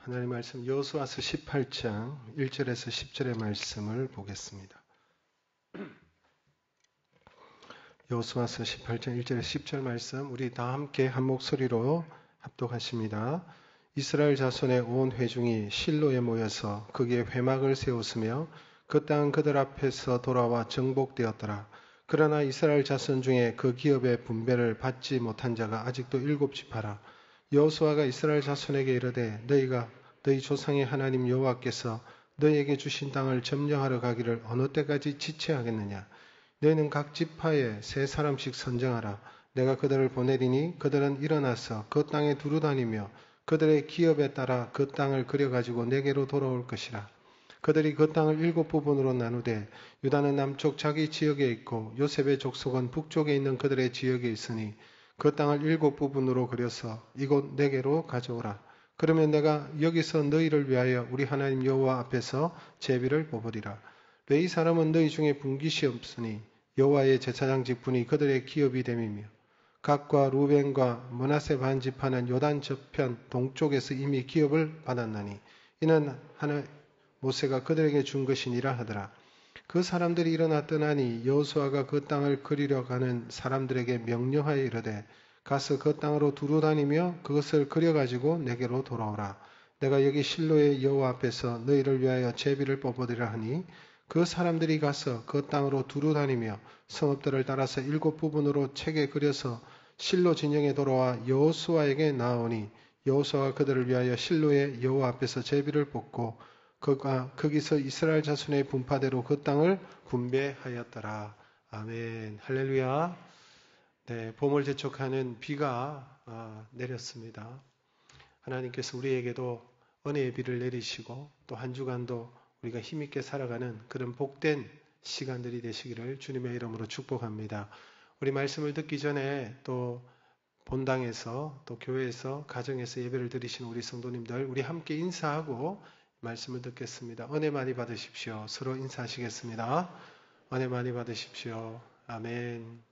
하나님 말씀 여호수아서 18장 1절에서 10절의 말씀을 보겠습니다. 여호수아서 18장 1절에서 10절 말씀 우리 다 함께 한 목소리로 합독하십니다. 이스라엘 자손의 온 회중이 실로에 모여서 거기에 회막을 세웠으며 그 땅 그들 앞에서 돌아와 정복되었더라. 그러나 이스라엘 자손 중에 그 기업의 분배를 받지 못한 자가 아직도 7지파라. 여호수아가 이스라엘 자손에게 이르되 너희가 너희 조상의 하나님 여호와께서 너희에게 주신 땅을 점령하러 가기를 어느 때까지 지체하겠느냐. 너희는 각 지파에 3사람씩 선정하라. 내가 그들을 보내리니 그들은 일어나서 그 땅에 두루다니며 그들의 기업에 따라 그 땅을 그려가지고 내게로 돌아올 것이라. 그들이 그 땅을 7부분으로 나누되 유다는 남쪽 자기 지역에 있고 요셉의 족속은 북쪽에 있는 그들의 지역에 있으니 그 땅을 7부분으로 그려서 이곳 내게로 가져오라. 그러면 내가 여기서 너희를 위하여 우리 하나님 여호와 앞에서 제비를 뽑으리라. 레위 사람은 너희 중에 분깃이 없으니 여호와의 제사장 직분이 그들의 기업이 됨이며 각과 루벤과 므낫세 반 지파는 요단 저편 동쪽에서 이미 기업을 받았나니 이는 모세가 그들에게 준 것이니라 하더라. 그 사람들이 일어나 떠나니 여호수아가 그 땅을 그리려 가는 사람들에게 명령하여 이르되 가서 그 땅으로 두루다니며 그것을 그려가지고 내게로 돌아오라. 내가 여기 실로의 여호와 앞에서 너희를 위하여 제비를 뽑으리라 하니 그 사람들이 가서 그 땅으로 두루다니며 성읍들을 따라서 7부분으로 책에 그려서 실로 진영에 돌아와 여호수아에게 나아오니 여호수아가 그들을 위하여 실로의 여호와 앞에서 제비를 뽑고 그가 거기서 이스라엘 자손의 분파대로 그 땅을 분배하였더라. 아멘. 할렐루야. 네, 봄을 재촉하는 비가 내렸습니다. 하나님께서 우리에게도 은혜의 비를 내리시고 또 한 주간도 우리가 힘있게 살아가는 그런 복된 시간들이 되시기를 주님의 이름으로 축복합니다. 우리 말씀을 듣기 전에 또 본당에서 또 교회에서 가정에서 예배를 드리시는 우리 성도님들 우리 함께 인사하고 말씀을 듣겠습니다. 은혜 많이 받으십시오. 서로 인사하시겠습니다. 은혜 많이 받으십시오. 아멘.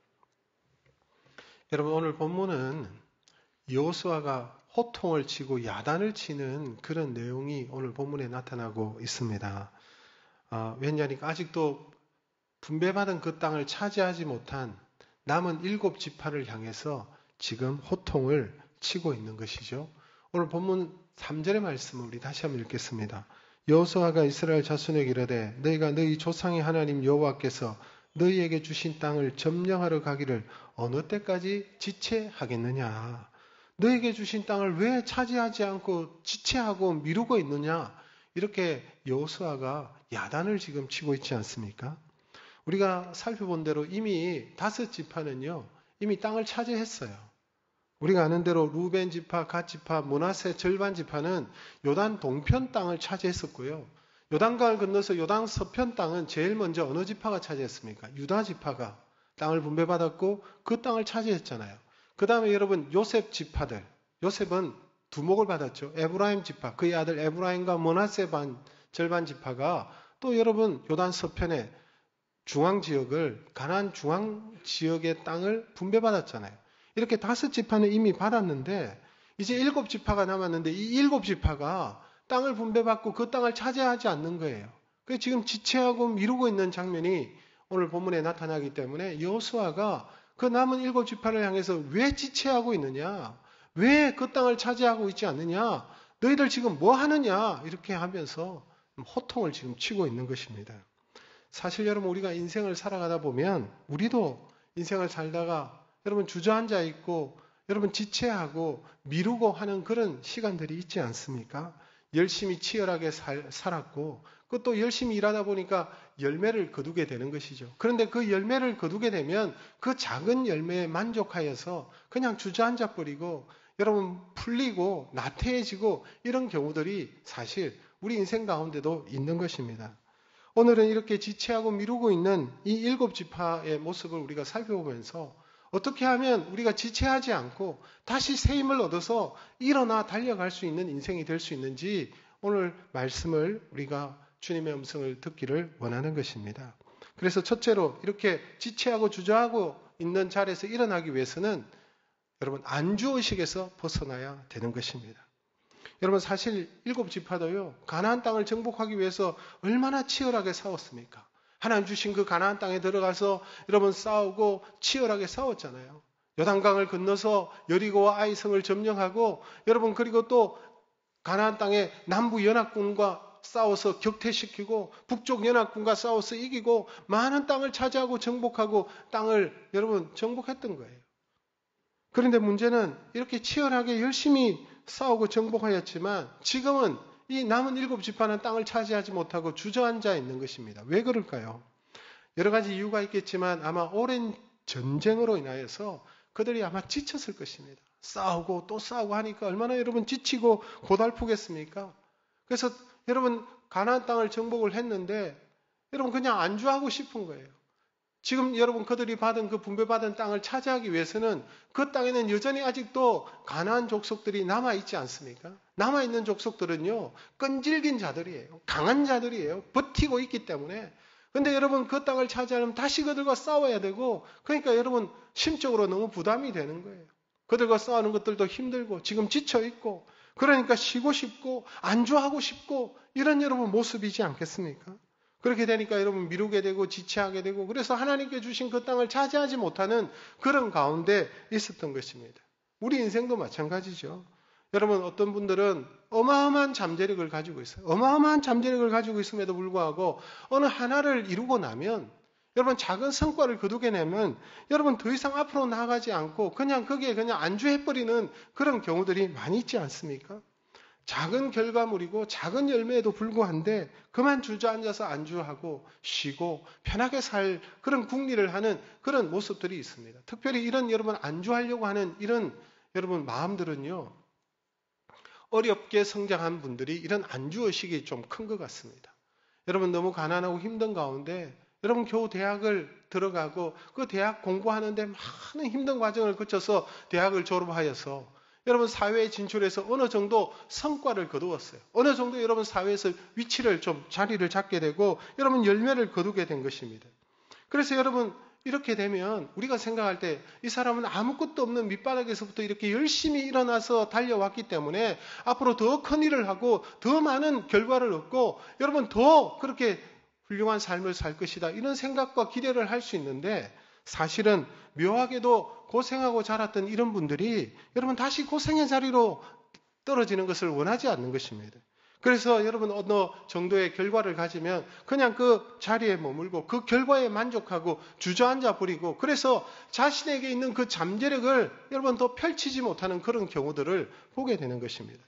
여러분 오늘 본문은 여호수아가 호통을 치고 야단을 치는 그런 내용이 오늘 본문에 나타나고 있습니다. 왜냐하니까 아직도 분배받은 그 땅을 차지하지 못한 남은 7지파를 향해서 지금 호통을 치고 있는 것이죠. 오늘 본문 3절의 말씀을 우리 다시 한번 읽겠습니다. 여호수아가 이스라엘 자손에게 이르되 너희가 너희 조상의 하나님 여호와께서 너희에게 주신 땅을 점령하러 가기를 어느 때까지 지체하겠느냐. 너희에게 주신 땅을 왜 차지하지 않고 지체하고 미루고 있느냐. 이렇게 여호수아가 야단을 지금 치고 있지 않습니까? 우리가 살펴본 대로 이미 5지파는요. 이미 땅을 차지했어요. 우리가 아는 대로 루벤 지파, 갓 지파, 므낫세 절반 지파는 요단 동편 땅을 차지했었고요. 요단강을 건너서 요단 서편 땅은 제일 먼저 어느 지파가 차지했습니까? 유다 지파가 땅을 분배받았고 그 땅을 차지했잖아요. 그 다음에 여러분 요셉 지파들, 요셉은 두목을 받았죠. 에브라임 지파, 그의 아들 에브라임과 므낫세 절반 지파가 또 여러분 요단 서편의 중앙 지역을 가나안 중앙 지역의 땅을 분배받았잖아요. 이렇게 5지파는 이미 받았는데 이제 7지파가 남았는데 이 7지파가 땅을 분배받고 그 땅을 차지하지 않는 거예요. 그래서 지금 지체하고 미루고 있는 장면이 오늘 본문에 나타나기 때문에 여호수아가 그 남은 7지파를 향해서 왜 지체하고 있느냐? 왜 그 땅을 차지하고 있지 않느냐? 너희들 지금 뭐 하느냐? 이렇게 하면서 호통을 지금 치고 있는 것입니다. 사실 여러분 우리가 인생을 살아가다 보면 우리도 인생을 살다가 여러분 주저앉아 있고 여러분 지체하고 미루고 하는 그런 시간들이 있지 않습니까? 열심히 치열하게 살았고 그것도 열심히 일하다 보니까 열매를 거두게 되는 것이죠. 그런데 그 열매를 거두게 되면 그 작은 열매에 만족하여서 그냥 주저앉아 버리고 여러분 풀리고 나태해지고 이런 경우들이 사실 우리 인생 가운데도 있는 것입니다. 오늘은 이렇게 지체하고 미루고 있는 이 7지파의 모습을 우리가 살펴보면서 어떻게 하면 우리가 지체하지 않고 다시 새 힘을 얻어서 일어나 달려갈 수 있는 인생이 될 수 있는지 오늘 말씀을 우리가 주님의 음성을 듣기를 원하는 것입니다. 그래서 첫째로 이렇게 지체하고 주저하고 있는 자리에서 일어나기 위해서는 여러분 안주의식에서 벗어나야 되는 것입니다. 여러분 사실 7지파도요. 가나안 땅을 정복하기 위해서 얼마나 치열하게 싸웠습니까? 하나님 주신 그 가나안 땅에 들어가서 여러분 싸우고 치열하게 싸웠잖아요. 요단강을 건너서 여리고와 아이성을 점령하고 여러분 그리고 또 가나안 땅의 남부 연합군과 싸워서 격퇴시키고 북쪽 연합군과 싸워서 이기고 많은 땅을 차지하고 정복하고 땅을 여러분 정복했던 거예요. 그런데 문제는 이렇게 치열하게 열심히 싸우고 정복하였지만 지금은 이 남은 7지파는 땅을 차지하지 못하고 주저앉아 있는 것입니다. 왜 그럴까요? 여러 가지 이유가 있겠지만 아마 오랜 전쟁으로 인하여서 그들이 아마 지쳤을 것입니다. 싸우고 또 싸우고 하니까 얼마나 여러분 지치고 고달프겠습니까? 그래서 여러분 가나안 땅을 정복을 했는데 여러분 그냥 안주하고 싶은 거예요. 지금 여러분 그들이 받은 그 분배받은 땅을 차지하기 위해서는 그 땅에는 여전히 아직도 가나안 족속들이 남아있지 않습니까? 남아있는 족속들은요 끈질긴 자들이에요. 강한 자들이에요. 버티고 있기 때문에. 근데 여러분 그 땅을 차지하려면 다시 그들과 싸워야 되고 그러니까 여러분 심적으로 너무 부담이 되는 거예요. 그들과 싸우는 것들도 힘들고 지금 지쳐있고 그러니까 쉬고 싶고 안주하고 싶고 이런 여러분 모습이지 않겠습니까? 그렇게 되니까 여러분 미루게 되고 지체하게 되고 그래서 하나님께 주신 그 땅을 차지하지 못하는 그런 가운데 있었던 것입니다. 우리 인생도 마찬가지죠. 여러분 어떤 분들은 어마어마한 잠재력을 가지고 있어요. 어마어마한 잠재력을 가지고 있음에도 불구하고 어느 하나를 이루고 나면 여러분 작은 성과를 거두게 되면 여러분 더 이상 앞으로 나아가지 않고 그냥 거기에 그냥 안주해버리는 그런 경우들이 많이 있지 않습니까? 작은 결과물이고 작은 열매에도 불구한데 그만 주저앉아서 안주하고 쉬고 편하게 살 그런 궁리를 하는 그런 모습들이 있습니다. 특별히 이런 여러분 안주하려고 하는 이런 여러분 마음들은요. 어렵게 성장한 분들이 이런 안주의식이 좀 큰 것 같습니다. 여러분 너무 가난하고 힘든 가운데 여러분 겨우 대학을 들어가고 그 대학 공부하는데 많은 힘든 과정을 거쳐서 대학을 졸업하여서 여러분 사회에 진출해서 어느 정도 성과를 거두었어요. 어느 정도 여러분 사회에서 위치를 좀 자리를 잡게 되고 여러분 열매를 거두게 된 것입니다. 그래서 여러분 이렇게 되면 우리가 생각할 때 이 사람은 아무것도 없는 밑바닥에서부터 이렇게 열심히 일어나서 달려왔기 때문에 앞으로 더 큰 일을 하고 더 많은 결과를 얻고 여러분 더 그렇게 훌륭한 삶을 살 것이다. 이런 생각과 기대를 할 수 있는데 사실은 묘하게도 고생하고 자랐던 이런 분들이 여러분 다시 고생의 자리로 떨어지는 것을 원하지 않는 것입니다. 그래서 여러분 어느 정도의 결과를 가지면 그냥 그 자리에 머물고 그 결과에 만족하고 주저앉아 버리고 그래서 자신에게 있는 그 잠재력을 여러분 더 펼치지 못하는 그런 경우들을 보게 되는 것입니다.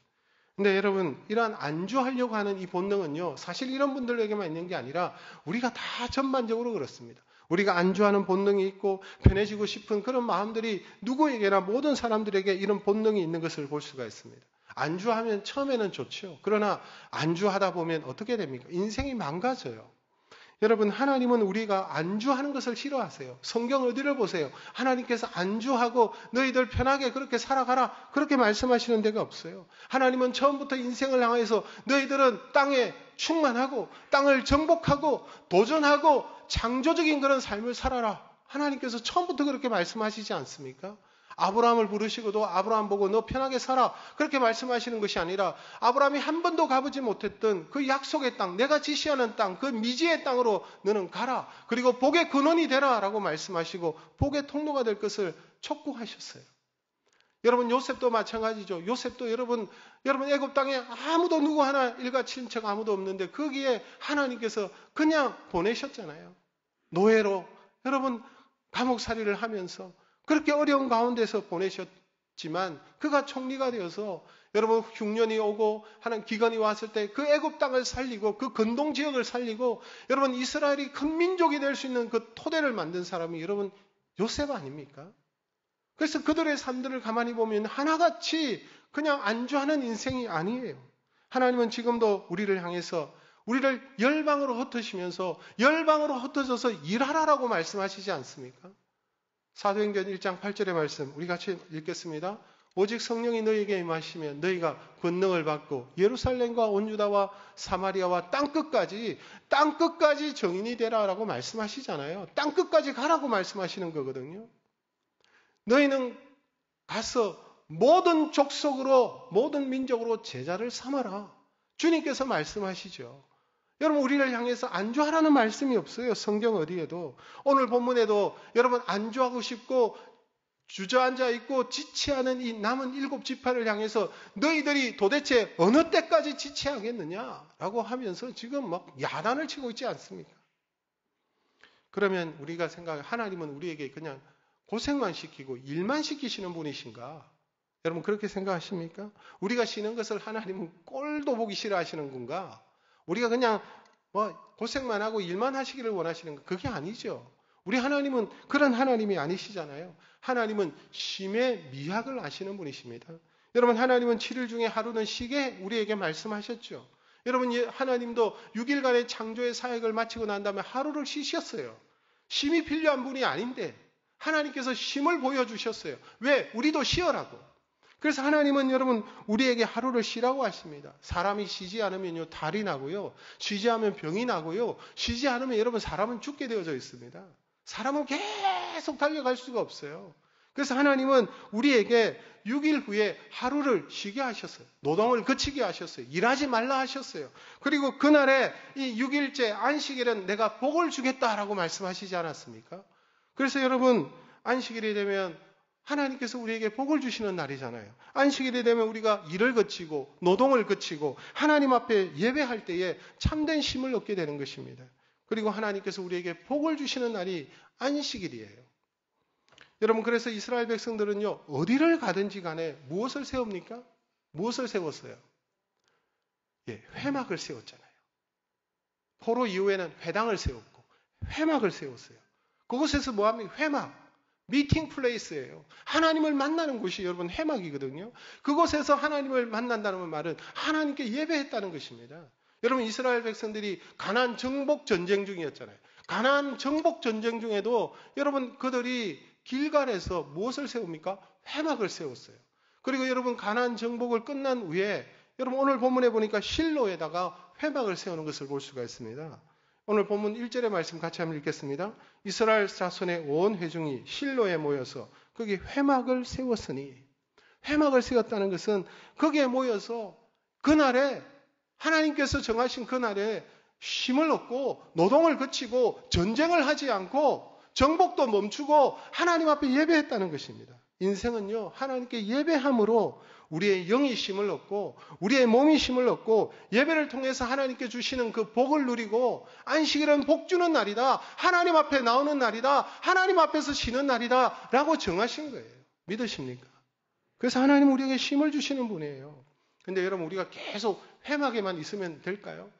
근데 여러분 이러한 안주하려고 하는 이 본능은요 사실 이런 분들에게만 있는 게 아니라 우리가 다 전반적으로 그렇습니다. 우리가 안주하는 본능이 있고 편해지고 싶은 그런 마음들이 누구에게나 모든 사람들에게 이런 본능이 있는 것을 볼 수가 있습니다. 안주하면 처음에는 좋죠. 그러나 안주하다 보면 어떻게 됩니까? 인생이 망가져요. 여러분 하나님은 우리가 안주하는 것을 싫어하세요. 성경 어디를 보세요. 하나님께서 안주하고 너희들 편하게 그렇게 살아가라 그렇게 말씀하시는 데가 없어요. 하나님은 처음부터 인생을 향해서 너희들은 땅에 충만하고 땅을 정복하고 도전하고 창조적인 그런 삶을 살아라. 하나님께서 처음부터 그렇게 말씀하시지 않습니까? 아브라함을 부르시고도 아브라함 보고 너 편하게 살아 그렇게 말씀하시는 것이 아니라 아브라함이 한 번도 가보지 못했던 그 약속의 땅, 내가 지시하는 땅, 그 미지의 땅으로 너는 가라. 그리고 복의 근원이 되라 라고 말씀하시고 복의 통로가 될 것을 촉구하셨어요. 여러분 요셉도 마찬가지죠. 요셉도 여러분 애굽 땅에 아무도 누구 하나 일가 친척 아무도 없는데 거기에 하나님께서 그냥 보내셨잖아요. 노예로 여러분 감옥살이를 하면서 그렇게 어려운 가운데서 보내셨지만 그가 총리가 되어서 여러분 흉년이 오고 하는 기근이 왔을 때 그 애굽 땅을 살리고 그 근동 지역을 살리고 여러분 이스라엘이 큰 민족이 될 수 있는 그 토대를 만든 사람이 여러분 요셉 아닙니까? 그래서 그들의 삶들을 가만히 보면 하나같이 그냥 안주하는 인생이 아니에요. 하나님은 지금도 우리를 향해서 우리를 열방으로 흩으시면서 열방으로 흩어져서 일하라라고 말씀하시지 않습니까? 사도행전 1장 8절의 말씀 우리 같이 읽겠습니다. 오직 성령이 너희에게 임하시면 너희가 권능을 받고 예루살렘과 온 유다와 사마리아와 땅끝까지 정인이 되라라고 말씀하시잖아요. 땅끝까지 가라고 말씀하시는 거거든요. 너희는 가서 모든 족속으로 모든 민족으로 제자를 삼아라. 주님께서 말씀하시죠. 여러분 우리를 향해서 안주하라는 말씀이 없어요. 성경 어디에도. 오늘 본문에도 여러분 안주하고 싶고 주저앉아 있고 지체하는 이 남은 7지파를 향해서 너희들이 도대체 어느 때까지 지체하겠느냐라고 하면서 지금 막 야단을 치고 있지 않습니까? 그러면 우리가 생각해 하나님은 우리에게 그냥 고생만 시키고 일만 시키시는 분이신가? 여러분 그렇게 생각하십니까? 우리가 쉬는 것을 하나님은 꼴도 보기 싫어하시는 건가? 우리가 그냥 고생만 하고 일만 하시기를 원하시는 거 그게 아니죠. 우리 하나님은 그런 하나님이 아니시잖아요. 하나님은 쉼의 미학을 아시는 분이십니다. 여러분 하나님은 7일 중에 하루는 쉬게 우리에게 말씀하셨죠. 여러분 하나님도 6일간의 창조의 사역을 마치고 난 다음에 하루를 쉬셨어요. 쉼이 필요한 분이 아닌데 하나님께서 쉼을 보여주셨어요. 왜? 우리도 쉬어라고. 그래서 하나님은 여러분 우리에게 하루를 쉬라고 하십니다. 사람이 쉬지 않으면요 달이 나고요. 쉬지 않으면 병이 나고요. 쉬지 않으면 여러분 사람은 죽게 되어져 있습니다. 사람은 계속 달려갈 수가 없어요. 그래서 하나님은 우리에게 6일 후에 하루를 쉬게 하셨어요. 노동을 그치게 하셨어요. 일하지 말라 하셨어요. 그리고 그날에 이 6일째 안식일은 내가 복을 주겠다라고 말씀하시지 않았습니까? 그래서 여러분 안식일이 되면 하나님께서 우리에게 복을 주시는 날이잖아요. 안식일이 되면 우리가 일을 그치고 노동을 그치고 하나님 앞에 예배할 때에 참된 쉼을 얻게 되는 것입니다. 그리고 하나님께서 우리에게 복을 주시는 날이 안식일이에요. 여러분 그래서 이스라엘 백성들은요 어디를 가든지 간에 무엇을 세웁니까? 무엇을 세웠어요? 회막을 세웠잖아요. 포로 이후에는 회당을 세웠고 회막을 세웠어요. 그곳에서 뭐합니까? 회막. 미팅 플레이스예요. 하나님을 만나는 곳이 여러분 회막이거든요. 그곳에서 하나님을 만난다는 말은 하나님께 예배했다는 것입니다. 여러분 이스라엘 백성들이 가나안 정복 전쟁 중이었잖아요. 가나안 정복 전쟁 중에도 여러분 그들이 길갈에서 무엇을 세웁니까? 회막을 세웠어요. 그리고 여러분 가나안 정복을 끝난 후에 여러분 오늘 본문에 보니까 실로에다가 회막을 세우는 것을 볼 수가 있습니다. 오늘 본문 1절의 말씀 같이 한번 읽겠습니다. 이스라엘 자손의 온 회중이 실로에 모여서 거기 회막을 세웠으니 회막을 세웠다는 것은 거기에 모여서 그날에 하나님께서 정하신 그날에 쉼을 얻고 노동을 그치고 전쟁을 하지 않고 정복도 멈추고 하나님 앞에 예배했다는 것입니다. 인생은요 하나님께 예배함으로 우리의 영이 쉼을 얻고 우리의 몸이 쉼을 얻고 예배를 통해서 하나님께 주시는 그 복을 누리고 안식일은 복 주는 날이다. 하나님 앞에 나오는 날이다. 하나님 앞에서 쉬는 날이다 라고 정하신 거예요. 믿으십니까? 그래서 하나님은 우리에게 쉼을 주시는 분이에요. 근데 여러분 우리가 계속 회막에만 있으면 될까요?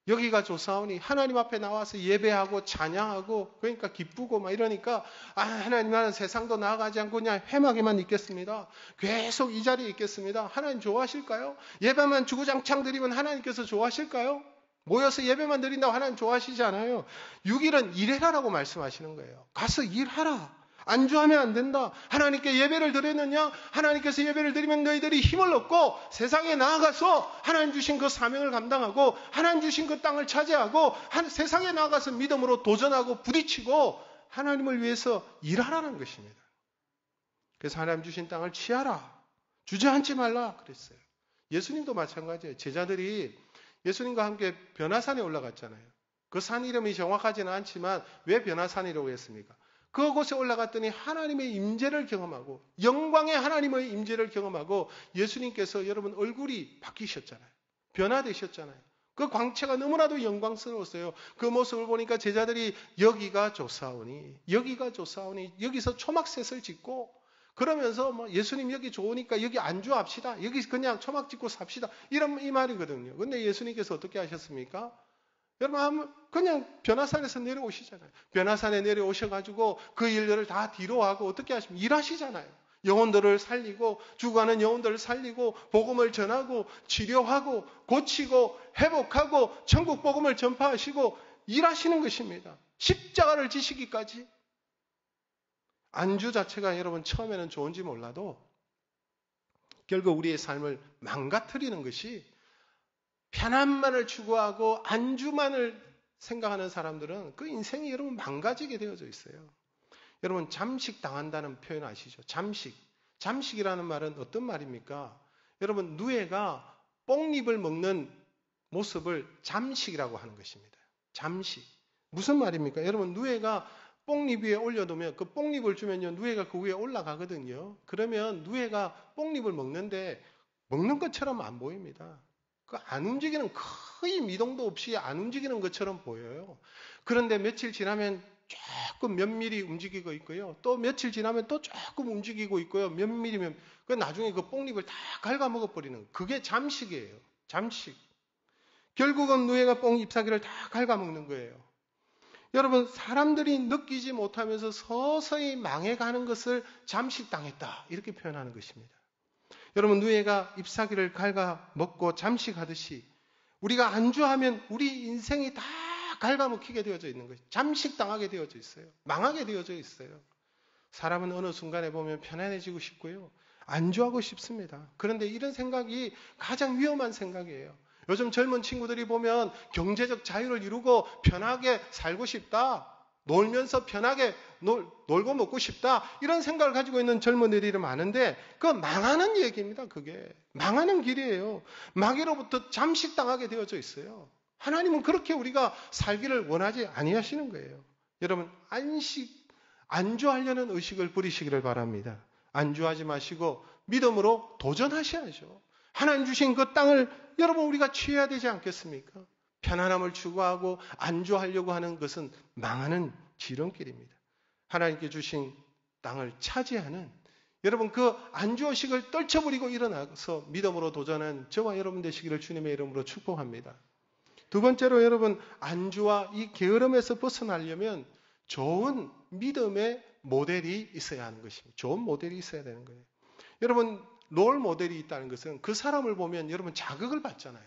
여기가 좋사오니 하나님 앞에 나와서 예배하고 찬양하고 그러니까 기쁘고 막 이러니까 하나님은 세상도 나아가지 않고 그냥 회막에만 있겠습니다. 계속 이 자리에 있겠습니다. 하나님 좋아하실까요? 예배만 주구장창 드리면 하나님께서 좋아하실까요? 모여서 예배만 드린다고 하나님 좋아하시지 않아요. 6일은 일해라라고 말씀하시는 거예요. 가서 일하라. 안주하면 안 된다. 하나님께 예배를 드렸느냐? 하나님께서 예배를 드리면 너희들이 힘을 얻고 세상에 나아가서 하나님 주신 그 사명을 감당하고 하나님 주신 그 땅을 차지하고 세상에 나아가서 믿음으로 도전하고 부딪히고 하나님을 위해서 일하라는 것입니다. 그래서 하나님 주신 땅을 취하라. 주저앉지 말라 그랬어요. 예수님도 마찬가지예요. 제자들이 예수님과 함께 변화산에 올라갔잖아요. 그 산 이름이 정확하지는 않지만 왜 변화산이라고 했습니까? 그곳에 올라갔더니 하나님의 임재를 경험하고 영광의 하나님의 임재를 경험하고 예수님께서 여러분 얼굴이 바뀌셨잖아요. 변화되셨잖아요. 그 광채가 너무나도 영광스러웠어요. 그 모습을 보니까 제자들이 여기가 좋사오니 여기서 초막셋을 짓고 그러면서 예수님 여기 좋으니까 여기 안주합시다. 여기 그냥 초막 짓고 삽시다. 이런 이 말이거든요. 근데 예수님께서 어떻게 하셨습니까? 여러분 그냥 변화산에서 내려오시잖아요. 변화산에 내려오셔가지고 그 일들을 다 뒤로 하고 어떻게 하십니까? 일하시잖아요. 영혼들을 살리고 죽어가는 영혼들을 살리고 복음을 전하고 치료하고 고치고 회복하고 천국 복음을 전파하시고 일하시는 것입니다. 십자가를 지시기까지. 안주 자체가 여러분 처음에는 좋은지 몰라도 결국 우리의 삶을 망가뜨리는 것이 편안만을 추구하고 안주만을 생각하는 사람들은 그 인생이 여러분 망가지게 되어져 있어요. 여러분 잠식 당한다는 표현 아시죠? 잠식. 잠식이라는 말은 어떤 말입니까? 여러분, 누에가 뽕잎을 먹는 모습을 잠식이라고 하는 것입니다. 잠식. 무슨 말입니까? 여러분, 누에가 뽕잎 위에 올려두면 그 뽕잎을 주면요, 누에가 그 위에 올라가거든요. 그러면 누에가 뽕잎을 먹는데 먹는 것처럼 안 보입니다. 그 안 움직이는, 거의 미동도 없이 안 움직이는 것처럼 보여요. 그런데 며칠 지나면 조금 면밀히 움직이고 있고요. 또 며칠 지나면 또 조금 움직이고 있고요. 면밀히면 그 나중에 그 뽕잎을 다 갉아먹어 버리는, 그게 잠식이에요. 잠식. 결국은 누에가 뽕 잎사귀를 다 갉아먹는 거예요. 여러분, 사람들이 느끼지 못하면서 서서히 망해가는 것을 잠식당했다, 이렇게 표현하는 것입니다. 여러분, 누에가 잎사귀를 갉아먹고 잠식하듯이 우리가 안주하면 우리 인생이 다 갉아먹히게 되어져 있는 것이, 잠식당하게 되어져 있어요. 망하게 되어져 있어요. 사람은 어느 순간에 보면 편안해지고 싶고요, 안주하고 싶습니다. 그런데 이런 생각이 가장 위험한 생각이에요. 요즘 젊은 친구들이 보면 경제적 자유를 이루고 편하게 살고 싶다, 놀면서 편하게 놀고 먹고 싶다, 이런 생각을 가지고 있는 젊은이들이 많은데 그건 망하는 얘기입니다. 그게 망하는 길이에요. 마귀로부터 잠식당하게 되어져 있어요. 하나님은 그렇게 우리가 살기를 원하지 아니하시는 거예요. 여러분, 안주하려는 의식을 버리시기를 바랍니다. 안주하지 마시고 믿음으로 도전하셔야죠. 하나님 주신 그 땅을 여러분, 우리가 취해야 되지 않겠습니까? 편안함을 추구하고 안주하려고 하는 것은 망하는 지름길입니다. 하나님께 주신 땅을 차지하는, 여러분, 그 안주의식을 떨쳐버리고 일어나서 믿음으로 도전한 저와 여러분 되시기를 주님의 이름으로 축복합니다. 두 번째로, 여러분, 안주와 이 게으름에서 벗어나려면 좋은 믿음의 모델이 있어야 하는 것입니다. 좋은 모델이 있어야 되는 거예요. 여러분, 롤 모델이 있다는 것은 그 사람을 보면 여러분 자극을 받잖아요.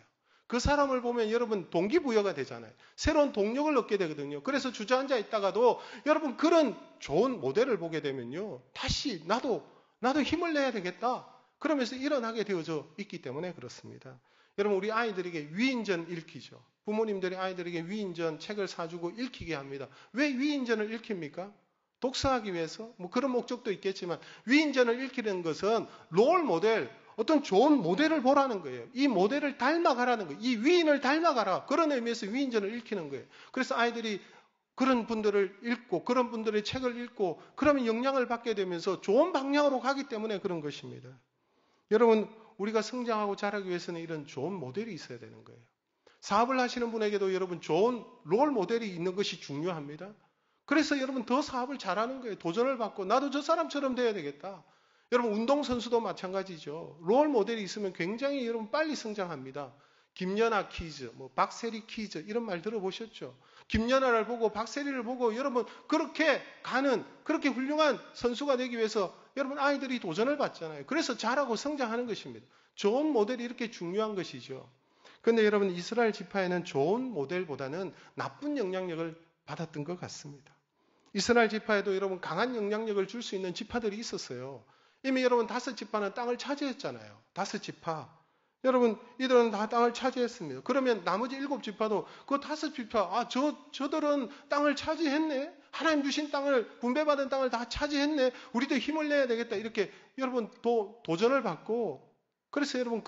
그 사람을 보면 여러분 동기부여가 되잖아요. 새로운 동력을 얻게 되거든요. 그래서 주저앉아 있다가도 여러분 그런 좋은 모델을 보게 되면요, 다시 나도 힘을 내야 되겠다, 그러면서 일어나게 되어져 있기 때문에 그렇습니다. 여러분, 우리 아이들에게 위인전 읽히죠. 부모님들이 아이들에게 위인전 책을 사주고 읽히게 합니다. 왜 위인전을 읽힙니까? 독서하기 위해서? 뭐 그런 목적도 있겠지만, 위인전을 읽히는 것은 롤 모델, 어떤 좋은 모델을 보라는 거예요. 이 모델을 닮아가라는 거예요. 이 위인을 닮아가라, 그런 의미에서 위인전을 읽히는 거예요. 그래서 아이들이 그런 분들을 읽고 그런 분들의 책을 읽고 그러면 영향을 받게 되면서 좋은 방향으로 가기 때문에 그런 것입니다. 여러분, 우리가 성장하고 자라기 위해서는 이런 좋은 모델이 있어야 되는 거예요. 사업을 하시는 분에게도 여러분 좋은 롤 모델이 있는 것이 중요합니다. 그래서 여러분 더 사업을 잘하는 거예요. 도전을 받고 나도 저 사람처럼 돼야 되겠다. 여러분, 운동선수도 마찬가지죠. 롤 모델이 있으면 굉장히 여러분 빨리 성장합니다. 김연아 퀴즈, 박세리 퀴즈, 이런 말 들어보셨죠? 김연아를 보고 박세리를 보고 여러분 그렇게 훌륭한 선수가 되기 위해서 여러분 아이들이 도전을 받잖아요. 그래서 잘하고 성장하는 것입니다. 좋은 모델이 이렇게 중요한 것이죠. 그런데 여러분, 이스라엘 지파에는 좋은 모델보다는 나쁜 영향력을 받았던 것 같습니다. 이스라엘 지파에도 여러분 강한 영향력을 줄 수 있는 지파들이 있었어요. 이미 여러분 5지파는 땅을 차지했잖아요. 5지파. 여러분, 이들은 다 땅을 차지했습니다. 그러면 나머지 7지파도 그 5지파, 저들은 땅을 차지했네? 하나님 주신 땅을, 분배받은 땅을 다 차지했네? 우리도 힘을 내야 되겠다. 이렇게 여러분 도전을 받고, 그래서 여러분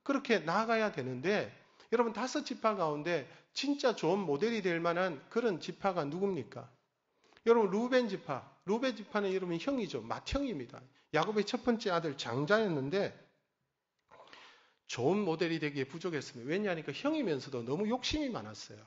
그렇게 나아가야 되는데, 여러분 5지파 가운데 진짜 좋은 모델이 될 만한 그런 지파가 누굽니까? 여러분, 루벤 지파는 여러분 형이죠. 맏형입니다. 야곱의 첫 번째 아들 장자였는데 좋은 모델이 되기에 부족했습니다. 왜냐하니까 형이면서도 너무 욕심이 많았어요.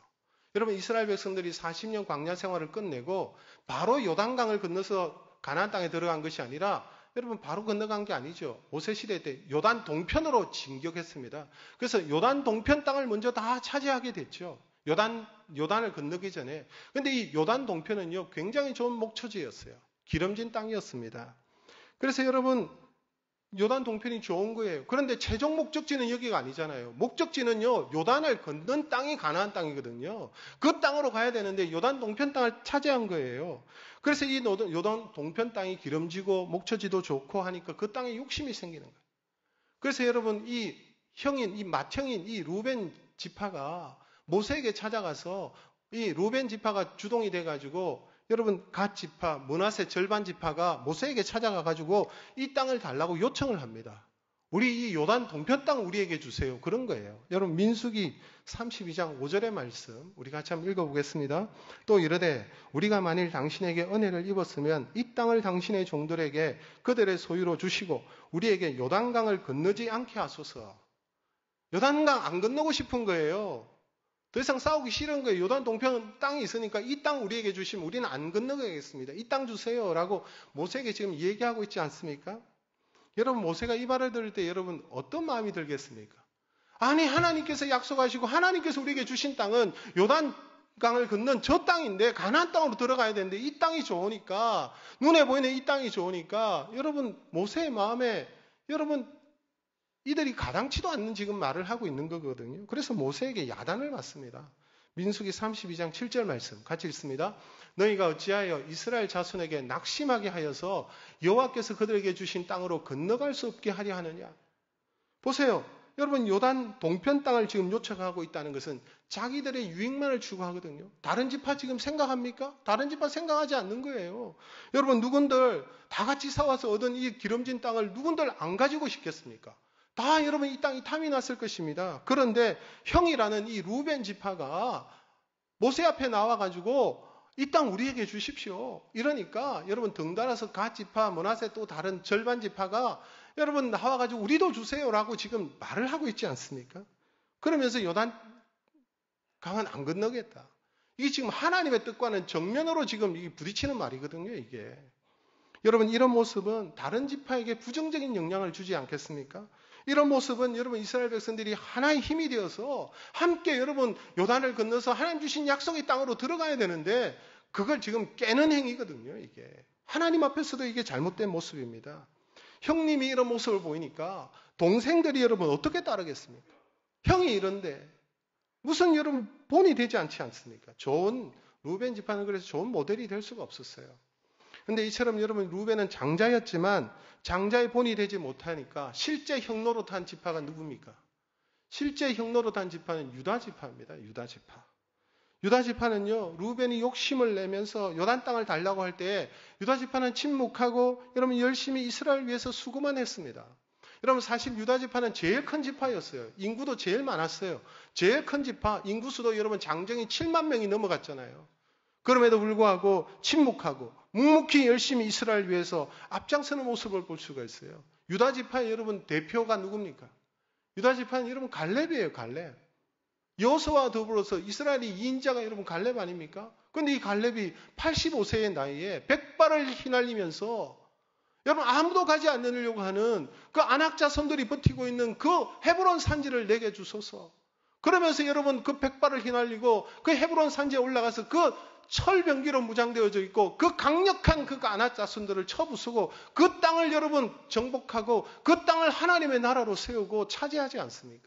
여러분, 이스라엘 백성들이 40년 광야 생활을 끝내고 바로 요단강을 건너서 가나안 땅에 들어간 것이 아니라, 여러분, 바로 건너간 게 아니죠. 모세 시대 때 요단 동편으로 진격했습니다. 그래서 요단 동편 땅을 먼저 다 차지하게 됐죠. 요단을 건너기 전에. 근데 이 요단 동편은요, 굉장히 좋은 목초지였어요. 기름진 땅이었습니다. 그래서 여러분, 요단 동편이 좋은 거예요. 그런데 최종 목적지는 여기가 아니잖아요. 목적지는요, 요단을 건넌 땅이 가나안 땅이거든요. 그 땅으로 가야 되는데 요단 동편 땅을 차지한 거예요. 그래서 이 요단 동편 땅이 기름지고 목초지도 좋고 하니까 그 땅에 욕심이 생기는 거예요. 그래서 여러분, 이 맏형인 이 루벤 지파가 모세에게 찾아가서 이 루벤 지파가 주동이 돼가지고 여러분 갓 지파, 므낫세 절반 지파가 모세에게 찾아가 가지고 이 땅을 달라고 요청을 합니다. 우리 이 요단 동편 땅 우리에게 주세요. 그런 거예요. 여러분 민수기 32장 5절의 말씀 우리 같이 한번 읽어보겠습니다. 또 이르되 우리가 만일 당신에게 은혜를 입었으면 이 땅을 당신의 종들에게 그들의 소유로 주시고 우리에게 요단강을 건너지 않게 하소서. 요단강 안 건너고 싶은 거예요. 더 이상 싸우기 싫은 거예요. 요단 동편 땅이 있으니까 이 땅 우리에게 주시면 우리는 안 건너가겠습니다. 이 땅 주세요 라고 모세에게 지금 얘기하고 있지 않습니까? 여러분 모세가 이 말을 들을 때 여러분 어떤 마음이 들겠습니까? 아니 하나님께서 약속하시고 하나님께서 우리에게 주신 땅은 요단강을 건넌 저 땅인데 가나안 땅으로 들어가야 되는데 이 땅이 좋으니까 눈에 보이는 이 땅이 좋으니까 여러분 모세의 마음에 여러분 이들이 가당치도 않는 지금 말을 하고 있는 거거든요. 그래서 모세에게 야단을 맞습니다. 민수기 32장 7절 말씀 같이 읽습니다. 너희가 어찌하여 이스라엘 자손에게 낙심하게 하여서 여호와께서 그들에게 주신 땅으로 건너갈 수 없게 하려 하느냐. 보세요. 여러분 요단 동편 땅을 지금 요청하고 있다는 것은 자기들의 유익만을 추구하거든요. 다른 지파 지금 생각합니까? 다른 지파 생각하지 않는 거예요. 여러분 누군들 다 같이 싸워서 얻은 이 기름진 땅을 누군들 안 가지고 싶겠습니까? 다 여러분 이 땅이 탐이 났을 것입니다. 그런데 형이라는 이 루벤 지파가 모세 앞에 나와가지고 이 땅 우리에게 주십시오. 이러니까 여러분 덩달아서 갓 지파, 므낫세 또 다른 절반 지파가 여러분 나와가지고 우리도 주세요라고 지금 말을 하고 있지 않습니까? 그러면서 요단 강은 안 건너겠다. 이게 지금 하나님의 뜻과는 정면으로 지금 부딪히는 말이거든요. 이게 여러분 이런 모습은 다른 지파에게 부정적인 영향을 주지 않겠습니까? 이런 모습은 여러분 이스라엘 백성들이 하나의 힘이 되어서 함께 여러분 요단을 건너서 하나님 주신 약속의 땅으로 들어가야 되는데 그걸 지금 깨는 행위거든요. 이게 하나님 앞에서도 이게 잘못된 모습입니다. 형님이 이런 모습을 보이니까 동생들이 여러분 어떻게 따르겠습니까? 형이 이런데 무슨 여러분 본이 되지 않지 않습니까? 좋은 루벤 지파는 그래서 좋은 모델이 될 수가 없었어요. 근데 이처럼 여러분 루벤은 장자였지만 장자의 본이 되지 못하니까 실제 형노릇 한 지파가 누굽니까? 실제 형노릇 한 지파는 유다 지파입니다. 유다 지파. 유다 지파는요. 루벤이 욕심을 내면서 요단 땅을 달라고 할 때 유다 지파는 침묵하고 여러분 열심히 이스라엘 위해서 수고만 했습니다. 여러분 사실 유다 지파는 제일 큰 지파였어요. 인구도 제일 많았어요. 제일 큰 지파 인구수도 여러분 장정이 7만 명이 넘어갔잖아요. 그럼에도 불구하고 침묵하고 묵묵히 열심히 이스라엘 위해서 앞장서는 모습을 볼 수가 있어요. 유다 지파의 여러분 대표가 누굽니까? 유다 지파는 여러분 갈렙이에요. 갈렙. 여호수아와 더불어서 이스라엘의 2인자가 여러분 갈렙 아닙니까? 그런데 이 갈렙이 85세의 나이에 백발을 휘날리면서 여러분 아무도 가지 않으려고 하는 그 아낙 자손들이 버티고 있는 그 헤브론 산지를 내게 주소서. 그러면서 여러분 그 백발을 휘날리고 그 헤브론 산지에 올라가서 그 철병기로 무장되어져 있고 그 강력한 그 아낙 자손들을 쳐부수고 그 땅을 여러분 정복하고 그 땅을 하나님의 나라로 세우고 차지하지 않습니까?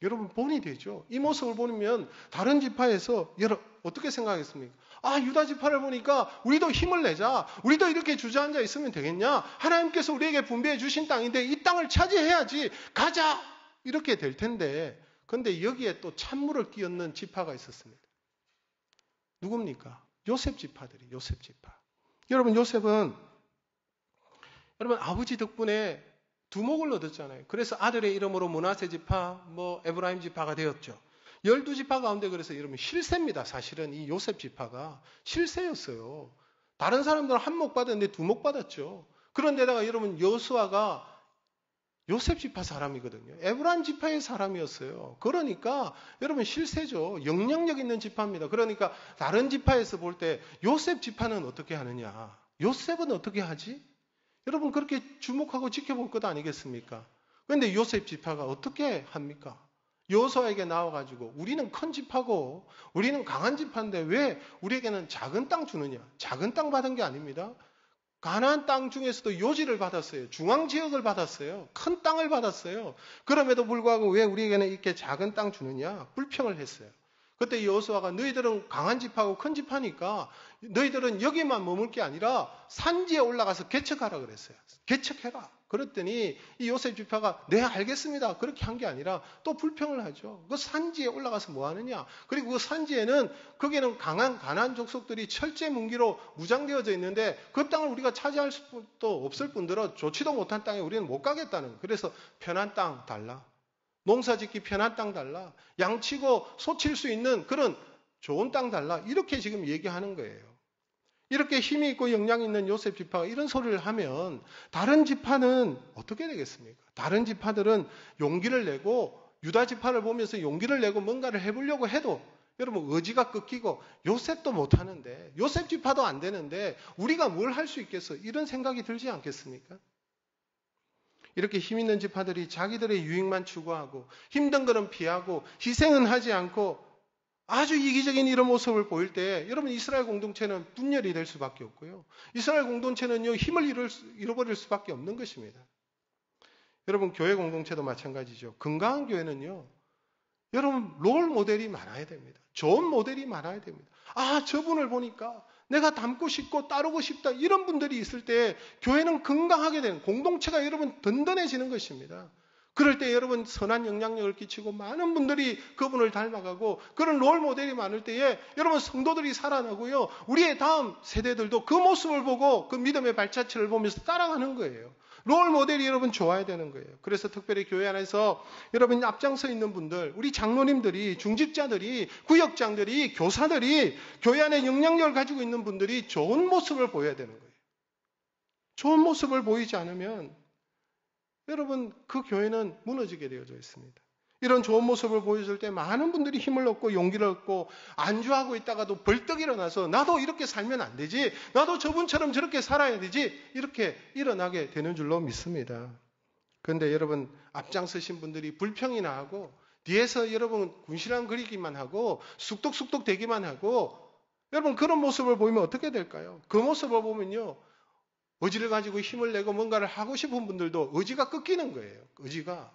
여러분 본이 되죠. 이 모습을 보면 다른 지파에서 여러분 어떻게 생각하겠습니까? 아 유다 지파를 보니까 우리도 힘을 내자. 우리도 이렇게 주저앉아 있으면 되겠냐? 하나님께서 우리에게 분배해 주신 땅인데 이 땅을 차지해야지. 가자. 이렇게 될 텐데 그런데 여기에 또 찬물을 끼얹는 지파가 있었습니다. 누굽니까? 요셉 지파들이 요셉 지파. 여러분 요셉은 여러분 아버지 덕분에 두목을 얻었잖아요. 그래서 아들의 이름으로 므낫세 지파, 에브라임 지파가 되었죠. 12지파 가운데 그래서 여러분 실세입니다. 사실은 이 요셉 지파가 실세였어요. 다른 사람들은 한 목 받았는데 두 목 받았죠. 그런데다가 여러분 여호수아가 요셉 지파 사람이거든요. 에브라임 지파의 사람이었어요. 그러니까 여러분 실세죠. 영향력 있는 지파입니다. 그러니까 다른 지파에서 볼 때 요셉 지파는 어떻게 하느냐? 요셉은 어떻게 하지? 여러분 그렇게 주목하고 지켜볼 것 아니겠습니까? 그런데 요셉 지파가 어떻게 합니까? 여호수아에게 나와가지고 우리는 큰 지파고 우리는 강한 지파인데 왜 우리에게는 작은 땅 주느냐? 작은 땅 받은 게 아닙니다. 가나안 땅 중에서도 요지를 받았어요. 중앙지역을 받았어요. 큰 땅을 받았어요. 그럼에도 불구하고 왜 우리에게는 이렇게 작은 땅 주느냐? 불평을 했어요. 그때 여호수아가 너희들은 강한 지파고 큰 지파니까 너희들은 여기만 머물 게 아니라 산지에 올라가서 개척하라 그랬어요. 개척해라. 그랬더니 이 요셉 지파가 네 알겠습니다. 그렇게 한 게 아니라 또 불평을 하죠. 그 산지에 올라가서 뭐 하느냐. 그리고 그 산지에는 거기는 강한 가나안 족속들이 철제 문기로 무장되어져 있는데 그 땅을 우리가 차지할 수도 없을 뿐더러 좋지도 못한 땅에 우리는 못 가겠다는. 그래서 편한 땅 달라. 농사짓기 편한 땅 달라. 양치고 소칠 수 있는 그런 좋은 땅 달라. 이렇게 지금 얘기하는 거예요. 이렇게 힘이 있고 영향이 있는 요셉 지파가 이런 소리를 하면 다른 지파는 어떻게 되겠습니까? 다른 지파들은 용기를 내고 유다 지파를 보면서 용기를 내고 뭔가를 해보려고 해도 여러분 의지가 꺾이고 요셉도 못하는데 요셉 지파도 안 되는데 우리가 뭘 할 수 있겠어? 이런 생각이 들지 않겠습니까? 이렇게 힘 있는 지파들이 자기들의 유익만 추구하고 힘든 것은 피하고 희생은 하지 않고 아주 이기적인 이런 모습을 보일 때 여러분 이스라엘 공동체는 분열이 될 수밖에 없고요. 이스라엘 공동체는요 힘을 잃어버릴 수밖에 없는 것입니다. 여러분 교회 공동체도 마찬가지죠. 건강한 교회는요. 여러분 롤 모델이 많아야 됩니다. 좋은 모델이 많아야 됩니다. 아 저분을 보니까 내가 닮고 싶고 따르고 싶다 이런 분들이 있을 때 교회는 건강하게 되는 공동체가 여러분 든든해지는 것입니다. 그럴 때 여러분 선한 영향력을 끼치고 많은 분들이 그분을 닮아가고 그런 롤 모델이 많을 때에 여러분 성도들이 살아나고요. 우리의 다음 세대들도 그 모습을 보고 그 믿음의 발자취를 보면서 따라가는 거예요. 롤 모델이 여러분 좋아야 되는 거예요. 그래서 특별히 교회 안에서 여러분 앞장서 있는 분들, 우리 장로님들이, 중직자들이, 구역장들이, 교사들이 교회 안에 영향력을 가지고 있는 분들이 좋은 모습을 보여야 되는 거예요. 좋은 모습을 보이지 않으면 여러분 그 교회는 무너지게 되어져 있습니다. 이런 좋은 모습을 보여줄 때 많은 분들이 힘을 얻고 용기를 얻고 안주하고 있다가도 벌떡 일어나서 나도 이렇게 살면 안 되지, 나도 저분처럼 저렇게 살아야 되지, 이렇게 일어나게 되는 줄로 믿습니다. 그런데 여러분 앞장서신 분들이 불평이나 하고 뒤에서 여러분 군시랑 그리기만 하고 쑥덕쑥덕 대기만 하고 여러분 그런 모습을 보이면 어떻게 될까요? 그 모습을 보면요 의지를 가지고 힘을 내고 뭔가를 하고 싶은 분들도 의지가 꺾이는 거예요. 의지가.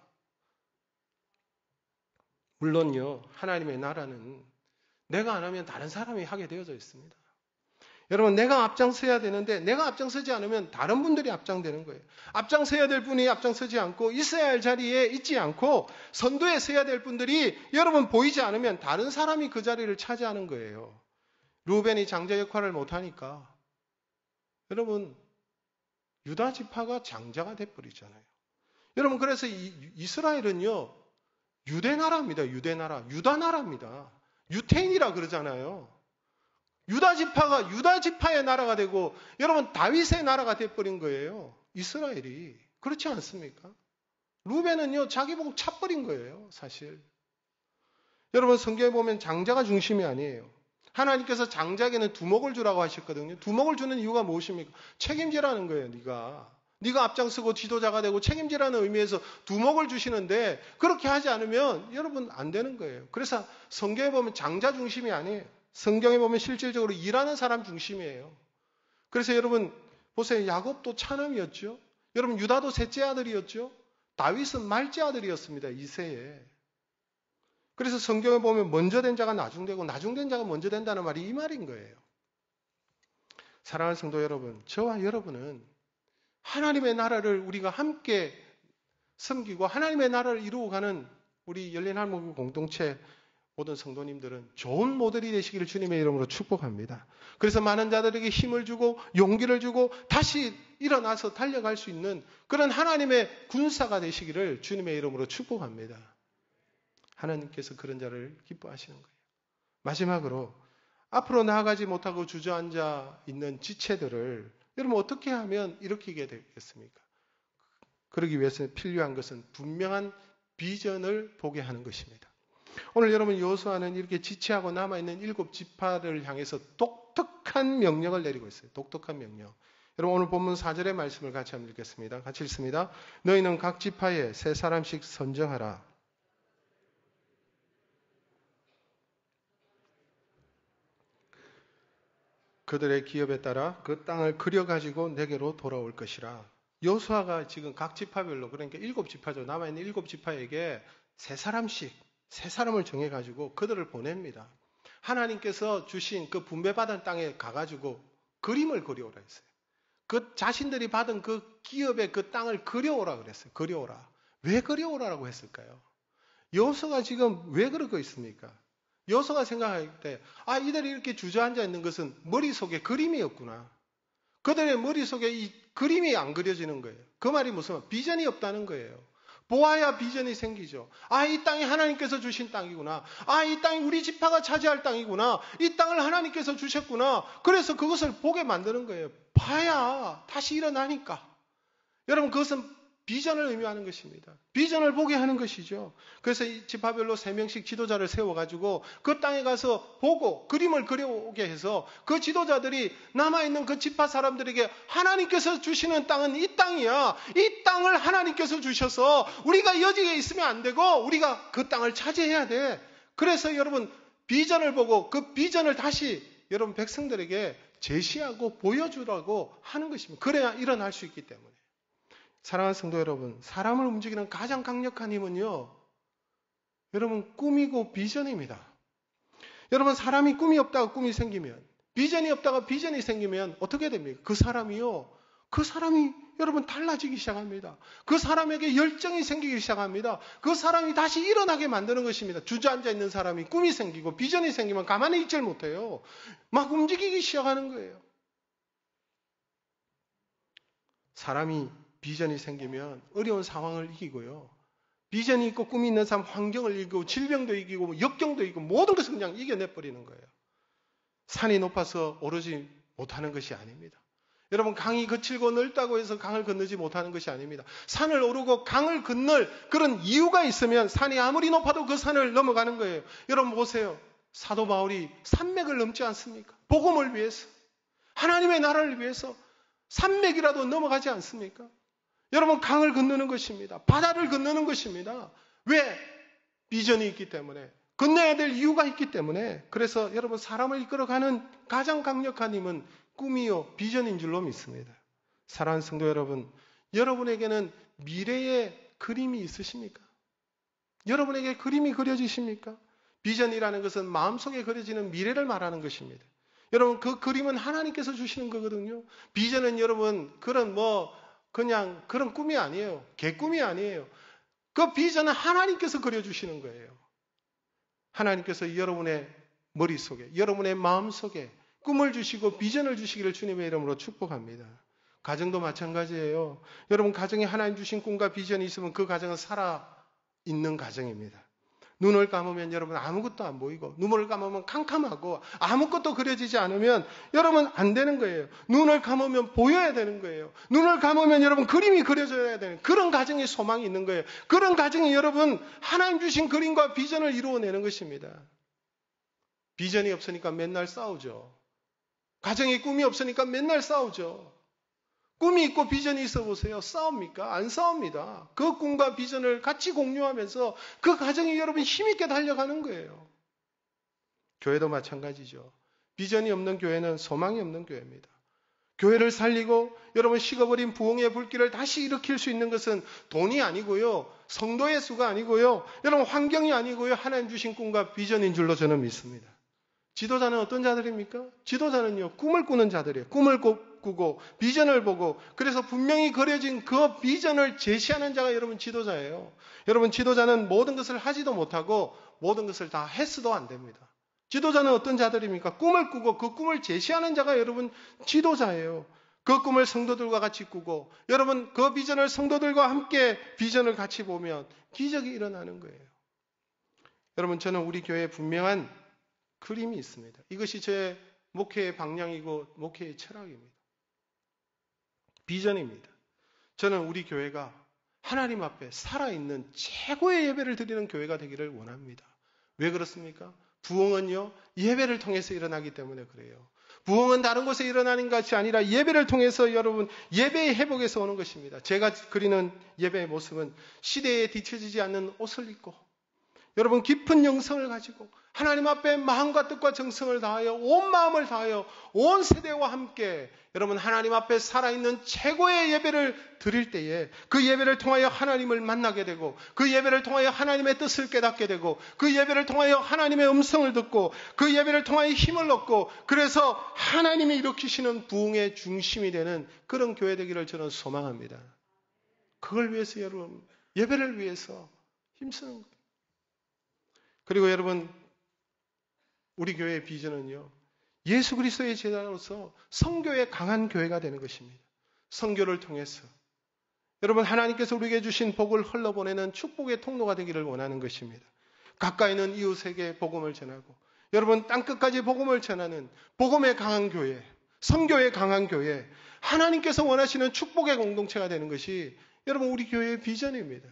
물론요, 하나님의 나라는 내가 안 하면 다른 사람이 하게 되어져 있습니다. 여러분, 내가 앞장서야 되는데 내가 앞장서지 않으면 다른 분들이 앞장되는 거예요. 앞장서야 될 분이 앞장서지 않고 있어야 할 자리에 있지 않고 선두에 서야 될 분들이 여러분 보이지 않으면 다른 사람이 그 자리를 차지하는 거예요. 루벤이 장자 역할을 못하니까 여러분 유다 지파가 장자가 돼버리잖아요. 여러분 그래서 이스라엘은요 유대 나라입니다. 유대 나라, 유다 나라입니다. 유태인이라 그러잖아요. 유다 지파가 유다 지파의 나라가 되고 여러분 다윗의 나라가 돼버린 거예요. 이스라엘이 그렇지 않습니까? 루벤은요 자기 보고 차버린 거예요. 사실 여러분 성경에 보면 장자가 중심이 아니에요. 하나님께서 장자에게는 두목을 주라고 하셨거든요. 두목을 주는 이유가 무엇입니까? 책임지라는 거예요. 네가 앞장서고 지도자가 되고 책임지라는 의미에서 두목을 주시는데 그렇게 하지 않으면 여러분 안 되는 거예요. 그래서 성경에 보면 장자 중심이 아니에요. 성경에 보면 실질적으로 일하는 사람 중심이에요. 그래서 여러분 보세요. 야곱도 차남이었죠. 여러분 유다도 셋째 아들이었죠. 다윗은 말째 아들이었습니다. 이세에. 그래서 성경에 보면 먼저 된 자가 나중되고 나중된 자가 먼저 된다는 말이 이 말인 거예요. 사랑하는 성도 여러분, 저와 여러분은 하나님의 나라를 우리가 함께 섬기고 하나님의 나라를 이루어가는 우리 열린 할머니 공동체 모든 성도님들은 좋은 모델이 되시기를 주님의 이름으로 축복합니다. 그래서 많은 자들에게 힘을 주고 용기를 주고 다시 일어나서 달려갈 수 있는 그런 하나님의 군사가 되시기를 주님의 이름으로 축복합니다. 하나님께서 그런 자를 기뻐하시는 거예요. 마지막으로 앞으로 나아가지 못하고 주저앉아 있는 지체들을 여러분 어떻게 하면 일으키게 되겠습니까? 그러기 위해서 필요한 것은 분명한 비전을 보게 하는 것입니다. 오늘 여러분 여호수아는 이렇게 지체하고 남아있는 7지파를 향해서 독특한 명령을 내리고 있어요. 독특한 명령. 여러분 오늘 본문 4절의 말씀을 같이 한번 읽겠습니다. 같이 읽습니다. 너희는 각 지파에 3사람씩 선정하라. 그들의 기업에 따라 그 땅을 그려가지고 내게로 돌아올 것이라. 여호수아가 지금 각 지파별로 그러니까 7지파죠. 남아있는 7지파에게 3사람씩 3사람을 정해가지고 그들을 보냅니다. 하나님께서 주신 그 분배받은 땅에 가가지고 그림을 그려오라 했어요. 그 자신들이 받은 그 기업의 그 땅을 그려오라 그랬어요. 그려오라. 왜 그려오라라고 했을까요? 여호수아가 지금 왜 그러고 있습니까? 여호수아가 생각할 때, 이들이 이렇게 주저앉아 있는 것은 머릿속에 그림이었구나. 그들의 머릿속에 이 그림이 안 그려지는 거예요. 그 말이 무슨 말? 비전이 없다는 거예요. 보아야 비전이 생기죠. 이 땅이 하나님께서 주신 땅이구나. 이 땅이 우리 지파가 차지할 땅이구나. 이 땅을 하나님께서 주셨구나. 그래서 그것을 보게 만드는 거예요. 봐야 다시 일어나니까. 여러분, 그것은 비전을 의미하는 것입니다. 비전을 보게 하는 것이죠. 그래서 이 지파별로 3명씩 지도자를 세워가지고 그 땅에 가서 보고 그림을 그려오게 해서 그 지도자들이 남아있는 그 지파 사람들에게 하나님께서 주시는 땅은 이 땅이야. 이 땅을 하나님께서 주셔서 우리가 여지에 있으면 안 되고 우리가 그 땅을 차지해야 돼. 그래서 여러분, 비전을 보고 그 비전을 다시 여러분 백성들에게 제시하고 보여주라고 하는 것입니다. 그래야 일어날 수 있기 때문에. 사랑하는 성도 여러분, 사람을 움직이는 가장 강력한 힘은요, 여러분, 꿈이고 비전입니다. 여러분, 사람이 꿈이 없다가 꿈이 생기면, 비전이 없다가 비전이 생기면 어떻게 됩니까? 그 사람이 여러분 달라지기 시작합니다. 그 사람에게 열정이 생기기 시작합니다. 그 사람이 다시 일어나게 만드는 것입니다. 주저앉아 있는 사람이 꿈이 생기고 비전이 생기면 가만히 있질 못해요. 막 움직이기 시작하는 거예요. 사람이 비전이 생기면 어려운 상황을 이기고요. 비전이 있고 꿈이 있는 사람 환경을 이기고 질병도 이기고 역경도 이기고 모든 것을 그냥 이겨내버리는 거예요. 산이 높아서 오르지 못하는 것이 아닙니다. 여러분, 강이 거칠고 넓다고 해서 강을 건너지 못하는 것이 아닙니다. 산을 오르고 강을 건널 그런 이유가 있으면 산이 아무리 높아도 그 산을 넘어가는 거예요. 여러분 보세요. 사도 바울이 산맥을 넘지 않습니까? 복음을 위해서, 하나님의 나라를 위해서 산맥이라도 넘어가지 않습니까? 여러분, 강을 건너는 것입니다. 바다를 건너는 것입니다. 왜? 비전이 있기 때문에. 건너야 될 이유가 있기 때문에. 그래서 여러분, 사람을 이끌어가는 가장 강력한 힘은 꿈이요 비전인 줄로 믿습니다. 사랑하는 성도 여러분, 여러분에게는 미래의 그림이 있으십니까? 여러분에게 그림이 그려지십니까? 비전이라는 것은 마음속에 그려지는 미래를 말하는 것입니다. 여러분, 그 그림은 하나님께서 주시는 거거든요. 비전은 여러분 그냥 그런 꿈이 아니에요. 개꿈이 아니에요. 그 비전은 하나님께서 그려주시는 거예요. 하나님께서 여러분의 머릿속에, 여러분의 마음속에 꿈을 주시고 비전을 주시기를 주님의 이름으로 축복합니다. 가정도 마찬가지예요. 여러분, 가정에 하나님 주신 꿈과 비전이 있으면 그 가정은 살아있는 가정입니다. 눈을 감으면 여러분 아무것도 안 보이고, 눈을 감으면 캄캄하고 아무것도 그려지지 않으면 여러분 안 되는 거예요. 눈을 감으면 보여야 되는 거예요. 눈을 감으면 여러분 그림이 그려져야 되는 그런 가정에 소망이 있는 거예요. 그런 가정이 여러분 하나님 주신 그림과 비전을 이루어내는 것입니다. 비전이 없으니까 맨날 싸우죠. 가정에 꿈이 없으니까 맨날 싸우죠. 꿈이 있고 비전이 있어 보세요. 싸웁니까? 안 싸웁니다. 그 꿈과 비전을 같이 공유하면서 그 가정이 여러분 힘있게 달려가는 거예요. 교회도 마찬가지죠. 비전이 없는 교회는 소망이 없는 교회입니다. 교회를 살리고 여러분 식어버린 부흥의 불길을 다시 일으킬 수 있는 것은 돈이 아니고요. 성도의 수가 아니고요. 여러분 환경이 아니고요. 하나님 주신 꿈과 비전인 줄로 저는 믿습니다. 지도자는 어떤 자들입니까? 지도자는요, 꿈을 꾸는 자들이에요. 꿈을 꾸고 비전을 보고, 그래서 분명히 그려진 그 비전을 제시하는 자가 여러분 지도자예요. 여러분, 지도자는 모든 것을 하지도 못하고 모든 것을 다 했어도 안 됩니다. 지도자는 어떤 자들입니까? 꿈을 꾸고 그 꿈을 제시하는 자가 여러분 지도자예요. 그 꿈을 성도들과 같이 꾸고, 여러분 그 비전을 성도들과 함께 비전을 같이 보면 기적이 일어나는 거예요. 여러분, 저는 우리 교회에 분명한 그림이 있습니다. 이것이 제 목회의 방향이고 목회의 철학입니다. 비전입니다. 저는 우리 교회가 하나님 앞에 살아있는 최고의 예배를 드리는 교회가 되기를 원합니다. 왜 그렇습니까? 부흥은요, 예배를 통해서 일어나기 때문에 그래요. 부흥은 다른 곳에 일어나는 것이 아니라 예배를 통해서 여러분 예배의 회복에서 오는 것입니다. 제가 그리는 예배의 모습은 시대에 뒤처지지 않는 옷을 입고 여러분 깊은 영성을 가지고 하나님 앞에 마음과 뜻과 정성을 다하여 온 마음을 다하여 온 세대와 함께 여러분 하나님 앞에 살아있는 최고의 예배를 드릴 때에 그 예배를 통하여 하나님을 만나게 되고 그 예배를 통하여 하나님의 뜻을 깨닫게 되고 그 예배를 통하여 하나님의 음성을 듣고 그 예배를 통하여 힘을 얻고 그래서 하나님이 일으키시는 부흥의 중심이 되는 그런 교회 되기를 저는 소망합니다. 그걸 위해서 여러분 예배를 위해서 힘쓰는 거예요. 그리고 여러분 우리 교회의 비전은요. 예수 그리스도의 제자로서 선교에 강한 교회가 되는 것입니다. 선교를 통해서 여러분 하나님께서 우리에게 주신 복을 흘러보내는 축복의 통로가 되기를 원하는 것입니다. 가까이 있는 이웃에게 복음을 전하고 여러분 땅끝까지 복음을 전하는 복음에 강한 교회, 선교에 강한 교회, 하나님께서 원하시는 축복의 공동체가 되는 것이 여러분 우리 교회의 비전입니다.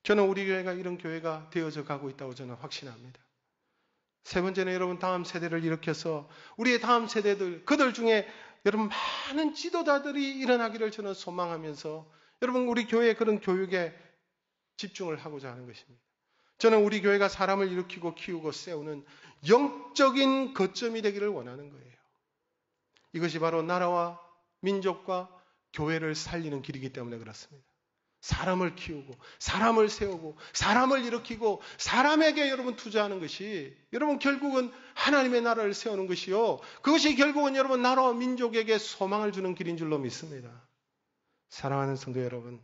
저는 우리 교회가 이런 교회가 되어져 가고 있다고 저는 확신합니다. 세 번째는 여러분 다음 세대를 일으켜서 우리의 다음 세대들 그들 중에 여러분 많은 지도자들이 일어나기를 저는 소망하면서 여러분 우리 교회의 그런 교육에 집중을 하고자 하는 것입니다. 저는 우리 교회가 사람을 일으키고 키우고 세우는 영적인 거점이 되기를 원하는 거예요. 이것이 바로 나라와 민족과 교회를 살리는 길이기 때문에 그렇습니다. 사람을 키우고 사람을 세우고 사람을 일으키고 사람에게 여러분 투자하는 것이 여러분 결국은 하나님의 나라를 세우는 것이요. 그것이 결국은 여러분 나라와 민족에게 소망을 주는 길인 줄로 믿습니다. 사랑하는 성도 여러분,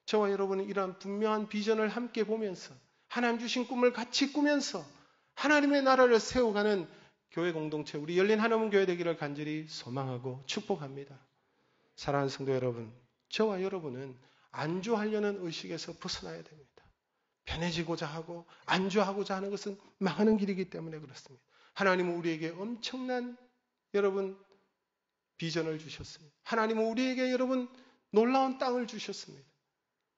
저와 여러분은 이러한 분명한 비전을 함께 보면서 하나님 주신 꿈을 같이 꾸면서 하나님의 나라를 세워가는 교회 공동체 우리 열린 하나님 교회 되기를 간절히 소망하고 축복합니다. 사랑하는 성도 여러분, 저와 여러분은 안주하려는 의식에서 벗어나야 됩니다. 편해지고자 하고 안주하고자 하는 것은 망하는 길이기 때문에 그렇습니다. 하나님은 우리에게 엄청난 여러분 비전을 주셨습니다. 하나님은 우리에게 여러분 놀라운 땅을 주셨습니다.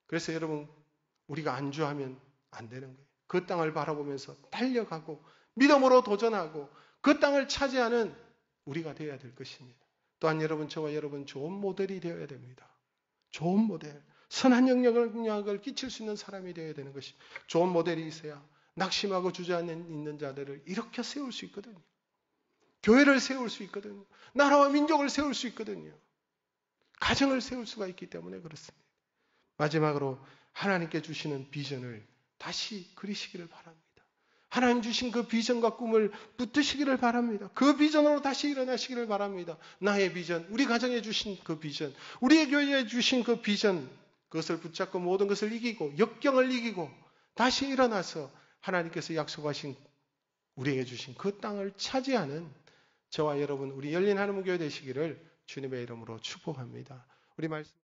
그래서 여러분 우리가 안주하면 안 되는 거예요. 그 땅을 바라보면서 달려가고 믿음으로 도전하고 그 땅을 차지하는 우리가 되어야 될 것입니다. 또한 여러분 저와 여러분 좋은 모델이 되어야 됩니다. 좋은 모델. 선한 영향력을 끼칠 수 있는 사람이 되어야 되는 것입니다. 좋은 모델이 있어야 낙심하고 주저앉는 자들을 일으켜 세울 수 있거든요. 교회를 세울 수 있거든요. 나라와 민족을 세울 수 있거든요. 가정을 세울 수가 있기 때문에 그렇습니다. 마지막으로 하나님께 주시는 비전을 다시 그리시기를 바랍니다. 하나님 주신 그 비전과 꿈을 붙드시기를 바랍니다. 그 비전으로 다시 일어나시기를 바랍니다. 나의 비전, 우리 가정에 주신 그 비전, 우리의 교회에 주신 그 비전, 그것을 붙잡고 모든 것을 이기고 역경을 이기고 다시 일어나서 하나님께서 약속하신 우리에게 주신 그 땅을 차지하는 저와 여러분 우리 열린 하나님 교회 되시기를 주님의 이름으로 축복합니다. 우리 말씀